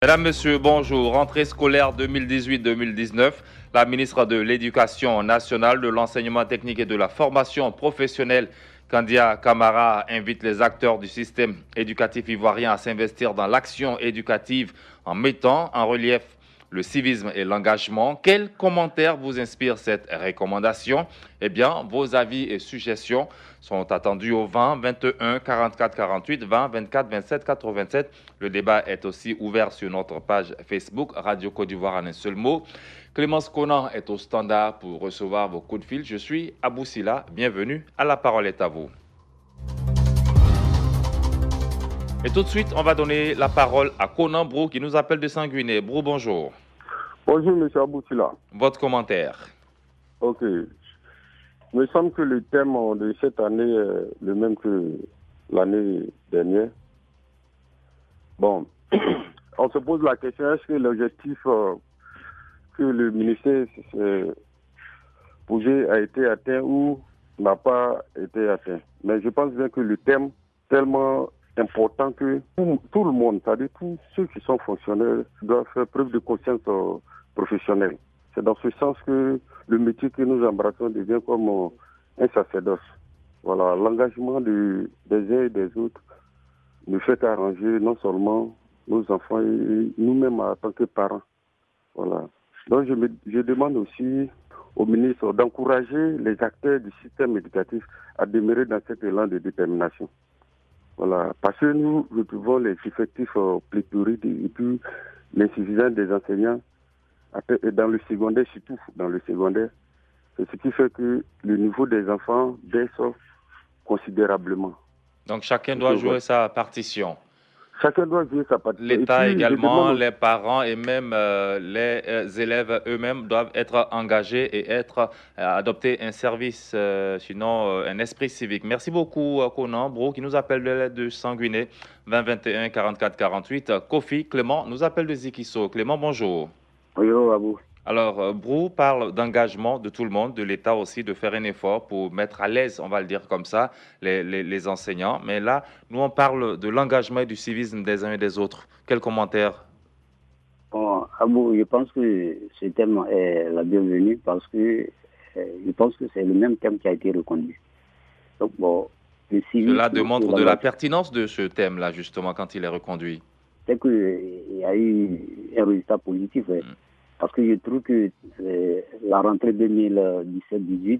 Mesdames, Messieurs, bonjour. Rentrée scolaire 2018-2019. La ministre de l'Éducation nationale, de l'enseignement technique et de la formation professionnelle, Kandia Camara, invite les acteurs du système éducatif ivoirien à s'investir dans l'action éducative en mettant en relief le civisme et l'engagement. Quels commentaires vous inspire cette recommandation? Eh bien, vos avis et suggestions sont attendus au 20 21 44 48 20 24 27 87. Le débat est aussi ouvert sur notre page Facebook Radio Côte d'Ivoire en un seul mot. Clémence Conan est au standard pour recevoir vos coups de fil. Je suis Abou Silla. Bienvenue. À la parole est à vous. Et tout de suite, on va donner la parole à Conan Brou qui nous appelle de Saint-Guinet. Brou, bonjour. Bonjour, M. Aboutila. Votre commentaire. Ok. Il me semble que le thème de cette année est le même que l'année dernière. Bon, on se pose la question, est-ce que l'objectif que le ministère posé a été atteint ou n'a pas été atteint? Mais je pense bien que le thème tellement important que tout le monde, c'est-à-dire tous ceux qui sont fonctionnaires, doivent faire preuve de conscience professionnelle. C'est dans ce sens que le métier que nous embrassons devient comme un sacerdoce. Voilà, l'engagement des uns et des autres ne fait qu'arranger non seulement nos enfants et nous-mêmes en tant que parents. Voilà. Donc je demande aussi au ministre d'encourager les acteurs du système éducatif à demeurer dans cet élan de détermination. Voilà, parce que nous retrouvons les effectifs pléthoriques et puis l'insuffisance des enseignants dans le secondaire, surtout dans le secondaire. C'est ce qui fait que le niveau des enfants baisse considérablement. Donc chacun doit jouer sa partition. Chacun doit jouer sa partition. L'État également, les parents et même les élèves eux-mêmes doivent être engagés et adopter un service, sinon un esprit civique. Merci beaucoup, Conan Bro, qui nous appelle de Sanguinet, 20 21 44 48. Kofi Clément nous appelle de Zikiso. Clément, bonjour. Bonjour, Abou. Alors, Brou parle d'engagement de tout le monde, de l'État aussi, de faire un effort pour mettre à l'aise, on va le dire comme ça, les enseignants. Mais là, nous, on parle de l'engagement et du civisme des uns et des autres. Quel commentaire? Bon, Abou, je pense que ce thème est la bienvenue parce que je pense que c'est le même thème qui a été reconduit. Donc, bon, le civisme... Cela démontre de la pertinence de ce thème-là, justement, quand il est reconduit. C'est qu'il y a eu un résultat positif. Parce que je trouve que la rentrée 2017-18, il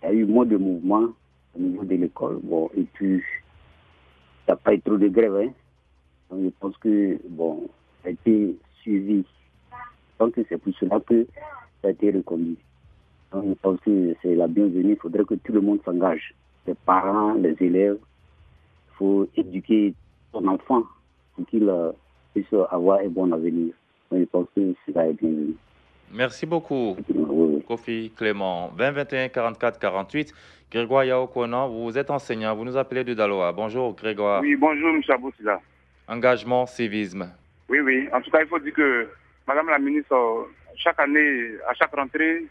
y a eu moins de mouvements au niveau de l'école. Bon, et puis, il n'y a pas eu trop de grèves. Hein. Donc, je pense que, bon, ça a été suivi. Donc, c'est pour cela que ça a été reconduit. Donc, je pense que c'est la bienvenue. Il faudrait que tout le monde s'engage. Les parents, les élèves. Il faut éduquer son enfant pour qu'il puisse avoir un bon avenir. Je pense que cela est bienvenu. Merci beaucoup, Oui. Kofi Clément. 20 21 44 48. Grégoire Yaokonan, vous êtes enseignant, vous nous appelez de Daloa. Bonjour, Grégoire. Oui, bonjour, M. Aboussila. Engagement, civisme. Oui. En tout cas, il faut dire que Madame la ministre, chaque année, à chaque rentrée,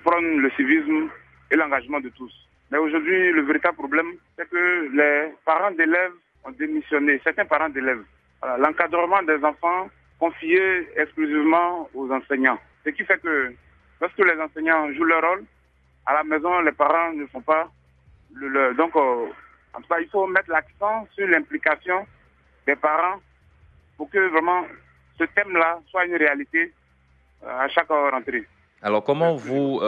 prône le civisme et l'engagement de tous. Mais aujourd'hui, le véritable problème, c'est que les parents d'élèves ont démissionné, certains parents d'élèves. Voilà, l'encadrement des enfants confié exclusivement aux enseignants. Ce qui fait que lorsque les enseignants jouent leur rôle, à la maison, les parents ne font pas le donc, en tout cas, il faut mettre l'accent sur l'implication des parents pour que vraiment ce thème-là soit une réalité à chaque rentrée. Alors, comment vous,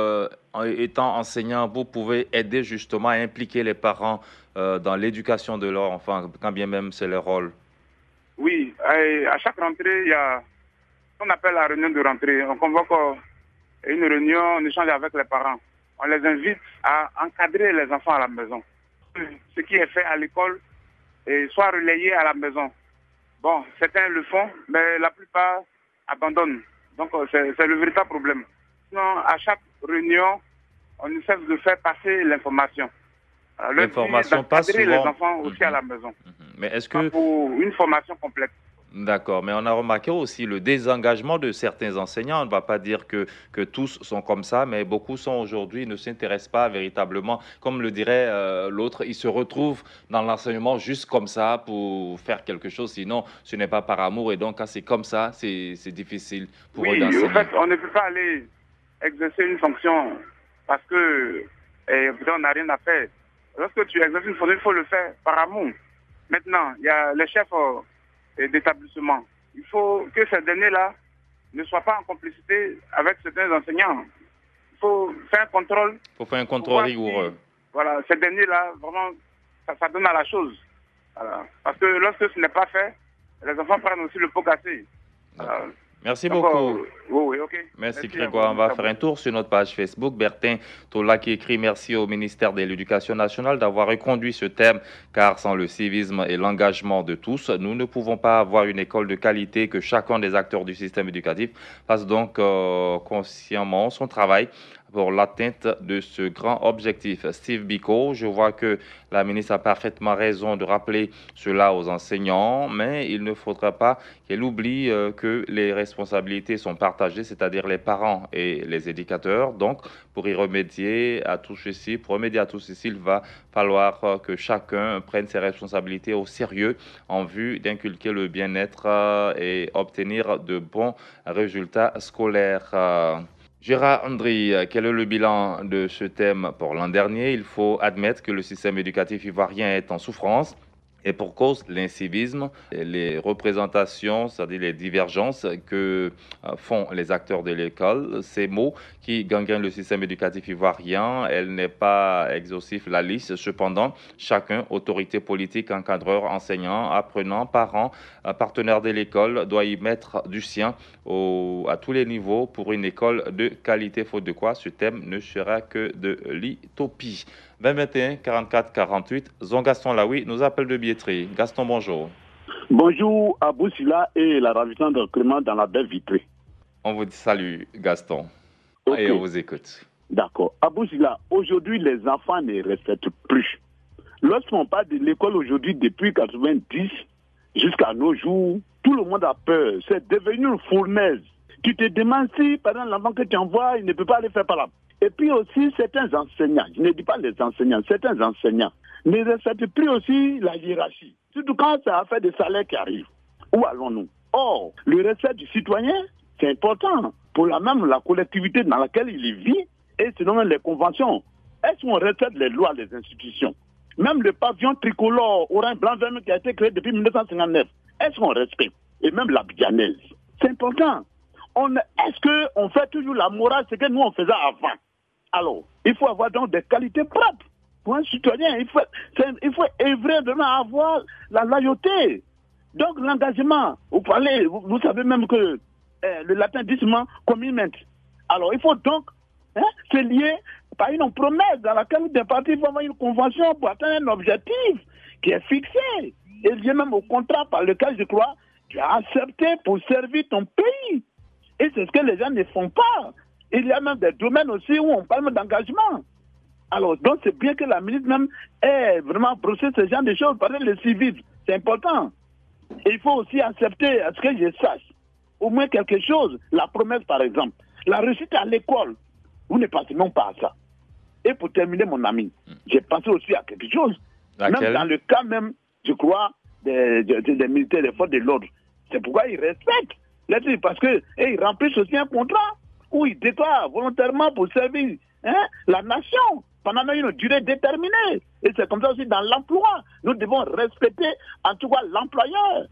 étant enseignant, vous pouvez aider justement à impliquer les parents dans l'éducation de leurs enfants, quand bien même c'est leur rôle? Oui, à chaque rentrée, il y a ce qu'on appelle la réunion de rentrée. On convoque une réunion, on échange avec les parents. On les invite à encadrer les enfants à la maison. Ce qui est fait à l'école soit relayé à la maison. Bon, certains le font, mais la plupart abandonnent. Donc, c'est le véritable problème. Sinon, à chaque réunion, on essaie de faire passer l'information. L'information passe souvent. Les enfants aussi à la maison. Mais est-ce que... Pour une formation complète. D'accord, mais on a remarqué aussi le désengagement de certains enseignants. On ne va pas dire que tous sont comme ça, mais beaucoup sont aujourd'hui, ne s'intéressent pas véritablement. Comme le dirait l'autre, ils se retrouvent dans l'enseignement juste comme ça pour faire quelque chose. Sinon, ce n'est pas par amour. Et donc, quand c'est comme ça, c'est difficile pour eux Oui, d'enseigner. en fait, on ne peut pas aller exercer une fonction parce que on n'a rien à faire. Lorsque tu exerces une fonction, il faut le faire par amour. Maintenant, il y a les chefs d'établissement. Il faut que ces derniers-là ne soient pas en complicité avec certains enseignants. Il faut faire un contrôle. Il faut faire un contrôle rigoureux. Si, voilà, ces derniers-là, vraiment, ça donne à la chose. Voilà. Parce que lorsque ce n'est pas fait, les enfants prennent aussi le pot cassé. Voilà. Merci beaucoup. Oui, ok. Merci Grégoire. On va faire un tour sur notre page Facebook. Bertin Tola qui écrit merci au ministère de l'Éducation nationale d'avoir reconduit ce thème, car sans le civisme et l'engagement de tous, nous ne pouvons pas avoir une école de qualité. Que chacun des acteurs du système éducatif fasse donc consciemment son travail pour l'atteinte de ce grand objectif. Steve Biko, je vois que la ministre a parfaitement raison de rappeler cela aux enseignants, mais il ne faudra pas qu'elle oublie que les responsabilités sont partagées, c'est-à-dire les parents et les éducateurs. Donc, pour remédier à tout ceci, il va falloir que chacun prenne ses responsabilités au sérieux en vue d'inculquer le bien-être et obtenir de bons résultats scolaires. Gérard Andry, quel est le bilan de ce thème pour l'an dernier? Il faut admettre que le système éducatif ivoirien est en souffrance. Et pour cause, l'incivisme, les représentations, c'est-à-dire les divergences que font les acteurs de l'école, ces mots qui gangrènent le système éducatif ivoirien, elle n'est pas exhaustive la liste. Cependant, chacun, autorité politique, encadreur, enseignant, apprenant, parent, partenaire de l'école, doit y mettre du sien à tous les niveaux pour une école de qualité, faute de quoi ce thème ne sera que de l'utopie. 2021 44 48, Gaston Laoui nous appelle de Biétry. Gaston, bonjour. Bonjour à Boussila et la ravissante Clément dans la belle Vitré. On vous salue, Gaston. Okay. Et on vous écoute. D'accord. À Boussila, aujourd'hui, les enfants ne respectent plus. Lorsqu'on parle de l'école aujourd'hui, depuis 90 jusqu'à nos jours, tout le monde a peur. C'est devenu une fournaise. Tu te demandes si, par exemple, l'enfant que tu envoies, il ne peut pas aller faire par là. Et puis aussi, certains enseignants, je ne dis pas les enseignants, certains enseignants ne respectent plus aussi la hiérarchie. Surtout quand c'est affaire de salaire qui arrive. Où allons-nous? Or, le respect du citoyen, c'est important pour la collectivité dans laquelle il vit et selon les conventions. Est-ce qu'on respecte les lois, les institutions? Même le pavillon tricolore orange blanc vert qui a été créé depuis 1959, est-ce qu'on respecte? Et même la bianaise. C'est important. Est-ce qu'on fait toujours la morale, ce que nous on faisait avant? Alors, il faut avoir donc des qualités propres pour un citoyen. Il faut œuvrer vraiment à avoir la loyauté. Donc l'engagement, vous savez même que le latin dit seulement commitment. Alors il faut donc se lier par une promesse dans laquelle des parties vont avoir une convention pour atteindre un objectif qui est fixé. Et lié même au contrat par lequel, je crois, tu as accepté pour servir ton pays. Et c'est ce que les gens ne font pas. Il y a même des domaines aussi où on parle d'engagement. Alors, donc c'est bien que la ministre même ait vraiment brossé ce genre de choses, parler le civisme, c'est important. Et il faut aussi accepter, à ce que je sache, au moins quelque chose, la promesse par exemple. La réussite à l'école, vous ne pensez même pas à ça. Et pour terminer mon ami, j'ai pensé aussi à quelque chose. Même dans le cas même, je crois, des militaires, des forces de l'ordre. C'est pourquoi ils respectent. Parce qu'ils remplissent aussi un contrat où ils déclarent volontairement pour servir la nation pendant une durée déterminée. Et c'est comme ça aussi dans l'emploi. Nous devons respecter en tout cas l'employeur.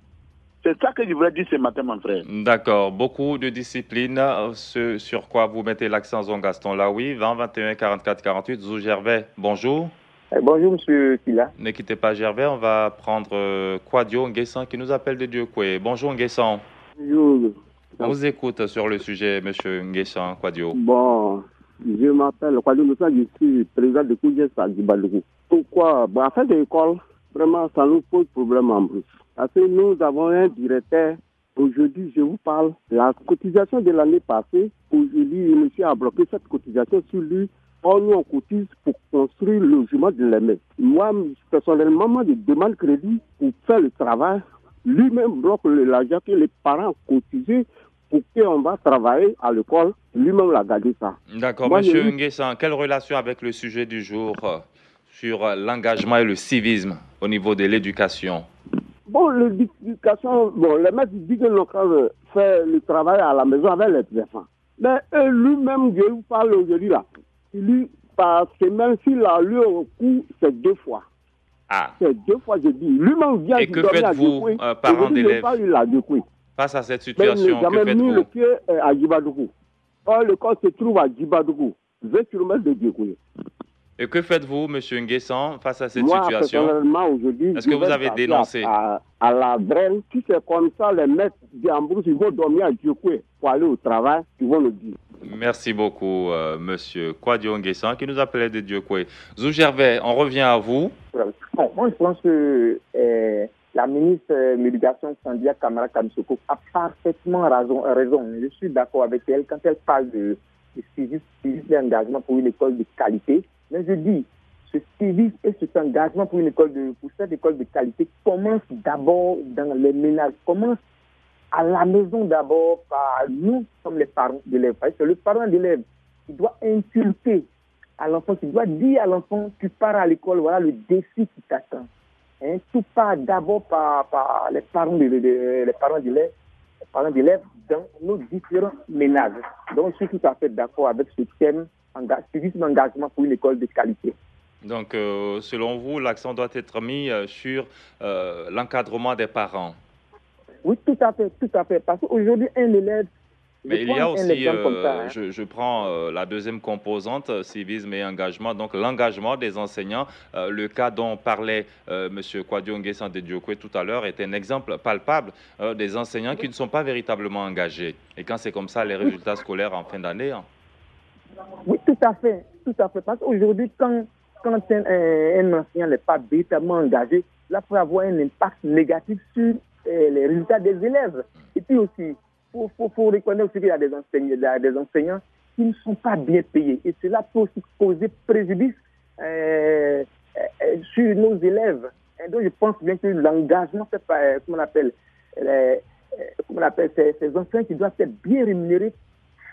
C'est ça que je voulais dire ce matin, mon frère. D'accord. Beaucoup de discipline. Ce sur quoi vous mettez l'accent, Gaston Laoui. 20 21 44 48. Zou Gervais, bonjour. Bonjour, monsieur Kila. Ne quittez pas Gervais. On va prendre Kwadio Nguessan qui nous appelle de Dieukwé. Bonjour, Nguessan. Bonjour. On vous écoute sur le sujet, monsieur Nguessan Kwadio. Bon, je m'appelle Kwadio Nguessan, je suis président de Koudjessa du Balougou. Pourquoi? En fait, l'école, vraiment, ça nous pose problème en plus. Parce que nous avons un directeur. Aujourd'hui, je vous parle, la cotisation de l'année passée, aujourd'hui, monsieur a bloqué cette cotisation sur lui. Or, nous, on cotise pour construire le logement de l'EME. Moi, personnellement, je demande crédit pour faire le travail lui-même bloque l'argent que les parents cotisent pour qu'on va travailler à l'école. Lui-même l'a gardé ça. D'accord. Monsieur Nguessan, quelle relation avec le sujet du jour sur l'engagement et le civisme au niveau de l'éducation? Bon, l'éducation, bon, les maîtres disent que l'on fait le travail à la maison avec les enfants. Mais lui-même, je vous parle aujourd'hui là, lui, par semaine, s'il a lu au cours, c'est 2 fois. Ah. C'est 2 fois, je dis. Lui-même vient et que faites-vous, parents d'élèves, face à cette situation? Mais il n'a jamais mis le pied à Djibadougou. Or, l'école se trouve à Djibadougou, 20 km de Djekoué. Et que faites-vous, M. Nguessan, face à cette Moi, situation? Personnellement, aujourd'hui, est-ce que vous avez dénoncé à la Brenne, si c'est comme ça, les maîtres d'Ambrousse, ils vont dormir à Djekoué pour aller au travail, ils vont le dire. Merci beaucoup, M. Kwadio Nguessan, qui nous appelait de Djekoué. Zou Gervais, on revient à vous. Bon, moi, je pense que la ministre de l'Éducation, Kandia Camara Kamsoko, a parfaitement raison. Je suis d'accord avec elle quand elle parle de civisme d'engagement pour une école de qualité. Mais je dis, ce civisme et cet engagement pour cette école de qualité commence d'abord dans les ménages, commence à la maison d'abord par nous, comme les parents d'élèves. C'est le parent d'élève qui doit inculquer à l'enfant, qui doit dire à l'enfant, tu pars à l'école, voilà le défi qui t'attend. Hein, tout part d'abord par les parents d'élèves dans nos différents ménages. Donc, je suis tout à fait d'accord avec ce thème, civisme d'engagement pour une école de qualité. Donc, selon vous, l'accent doit être mis sur l'encadrement des parents. Oui, tout à fait. Parce qu'aujourd'hui, un élève... Mais il y a aussi, je prends la deuxième composante, civisme et engagement, donc l'engagement des enseignants. Le cas dont parlait M. Kwadio Nguessan de Djekoué tout à l'heure est un exemple palpable des enseignants qui ne sont pas véritablement engagés. Et quand c'est comme ça, les résultats scolaires en fin d'année... Hein. Oui, tout à fait. Parce qu'aujourd'hui, quand un enseignant n'est pas véritablement engagé, cela peut avoir un impact négatif sur les résultats des élèves. Et puis aussi, il faut reconnaître aussi qu'il y a des enseignants qui ne sont pas bien payés. Et cela peut aussi causer préjudice sur nos élèves. Et donc, je pense bien que l'engagement, c'est pas, comment on appelle ces enseignants qui doivent être bien rémunérés,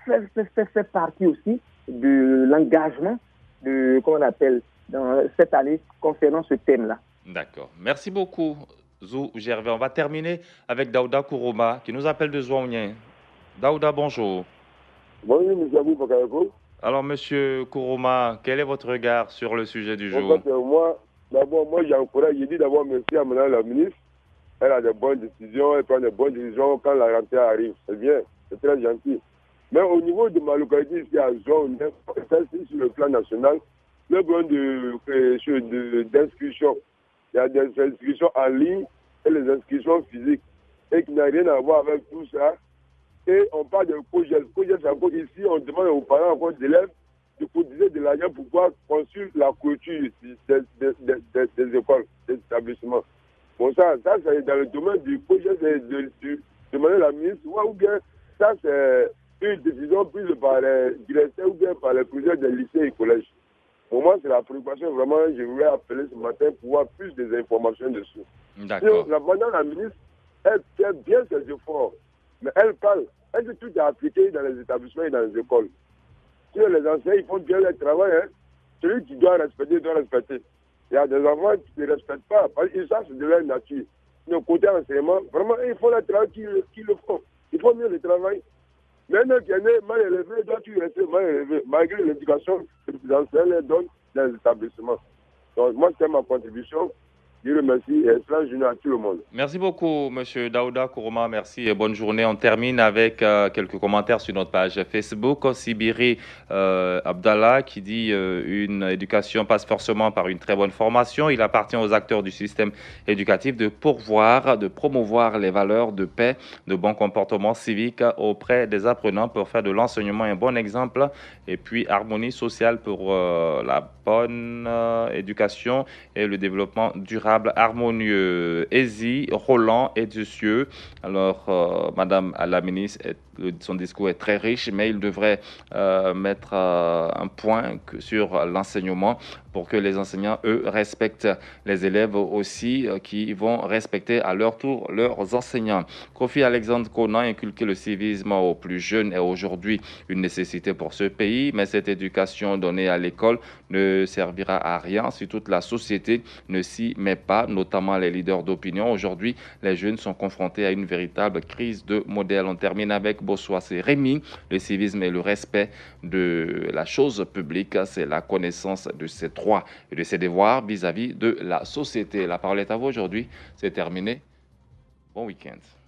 fait partie aussi de l'engagement dans cette année concernant ce thème-là. D'accord. Merci beaucoup, Zou Gervais. On va terminer avec Daouda Kourouma qui nous appelle de Zouaounien. Daouda, bonjour. Bonjour, M. Abou Bakayoko. Alors, M. Kourouma, quel est votre regard sur le sujet du jour? En fait, moi, j'encourage, je dis d'abord merci à Mme la ministre. Elle a de bonnes décisions, elle prend de bonnes décisions quand la rentrée arrive. C'est bien, c'est très gentil. Mais au niveau de ma localité, ici à Zone, sur le plan national, le problème d'inscription. Il y a des inscriptions en ligne et les inscriptions physiques. Et qui n'a rien à voir avec tout ça. Et on parle de COGES. COGES, encore ici, on demande aux parents encore d'élèves de cotiser de l'argent pour pouvoir construire la clôture des écoles, des établissements. Bon, ça c'est dans le domaine du COGES de demander à la ministre, ou bien ça, c'est une décision prise par les directeurs ou bien par les présidents des lycées et collèges. Pour moi, c'est la préoccupation. Vraiment, je voulais appeler ce matin pour avoir plus d'informations dessus. D'accord. Madame la ministre, elle fait bien ses efforts, mais elle parle. Elle dit tout à appliquer dans les établissements et dans les écoles. Si les enseignants, ils font bien leur travail, hein, celui qui doit respecter, doit respecter. Il y a des enfants qui ne respectent pas, parce qu'ils savent de leur nature. Mais côté enseignement, vraiment, il faut le travail qu'ils le font. Il faut mieux le travail. Maintenant qu'il est né mal élevé, doit-il rester mal élevé, malgré l'éducation que les enseignants les donnent dans les établissements. Donc, moi, c'est ma contribution. Je remercie et excellente journée à tout le monde. Merci beaucoup, M. Daouda Kourouma. Merci et bonne journée. On termine avec quelques commentaires sur notre page Facebook. Sibiri Abdallah qui dit une éducation passe forcément par une très bonne formation. Il appartient aux acteurs du système éducatif de promouvoir les valeurs de paix, de bon comportement civique auprès des apprenants pour faire de l'enseignement un bon exemple et puis harmonie sociale pour la bonne éducation et le développement durable harmonieux. Ezi, Roland et Ducieux. Alors, Madame la ministre est son discours est très riche, mais il devrait mettre un point sur l'enseignement pour que les enseignants, eux, respectent les élèves aussi, qui vont respecter à leur tour leurs enseignants. Kofi Alexandre Konan, inculquer le civisme aux plus jeunes est aujourd'hui une nécessité pour ce pays, mais cette éducation donnée à l'école ne servira à rien si toute la société ne s'y met pas, notamment les leaders d'opinion. Aujourd'hui, les jeunes sont confrontés à une véritable crise de modèle. On termine avec Bossoissé Rémi. Le civisme et le respect de la chose publique, c'est la connaissance de ses droits et de ses devoirs vis-à-vis de la société. La parole est à vous aujourd'hui. C'est terminé. Bon week-end.